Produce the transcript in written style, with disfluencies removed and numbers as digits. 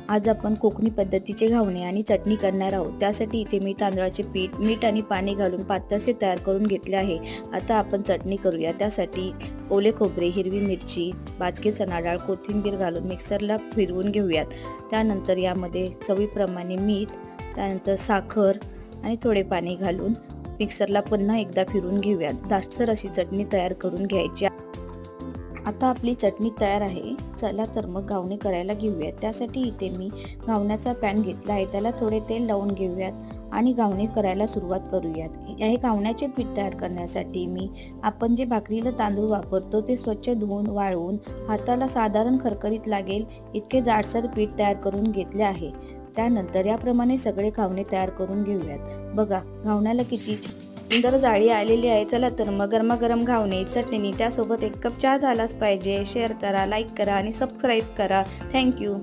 आज आपण कोकणी पद्धतीचे घावणे आणि चटणी करणार आहोत। त्यासाठी इथे मी तांदळाचे पीठ, मीठ आणि पाणी घालून पातळसे तयार करून घेतले आहे। आता आपण चटणी करूया। त्यासाठी ओले खोबरे, हिरवी मिरची, भाजके चणा डाळ, कोथिंबीर घालून मिक्सरला फिरवून घेऊयात। त्यानंतर यामध्ये चवीप्रमाणे मीठ, त्यानंतर साखर आणि थोडे पाणी घालून मिक्सरला पुन्हा एकदा फिरवून घेऊयात। दाटसर अशी चटणी तयार करून घ्यायची। आता आपली चटणी तयार आहे। चला तर मग घावणे करायला घेऊयात। त्यासाठी इथे मी घावण्याचा पॅन घेतला आहे, त्याला थोडे तेल लावून घेऊयात आणि घावणे करायला सुरुवात करूयात। हे घावण्याचे पीठ तयार करण्यासाठी आपण जे भाकरीला तांदूळ वापरतो ते स्वच्छ धुवून वाळवून हाताला साधारण खरखरीत लागेल इतके जाडसर पीठ तयार करून घेतले आहे। त्यानंतर याप्रमाणे सगळे घावणे तयार करून घेऊयात। बघा घावण्याला किती सुंदर जाळी आलेली आहे। चला तर मग गरमागरम घावणे, चटणी, त्यासोबत 1 कप चहा झालाच पाहिजे। शेअर करा, लाईक करा आणि सबस्क्राईब करा। थँक्यू।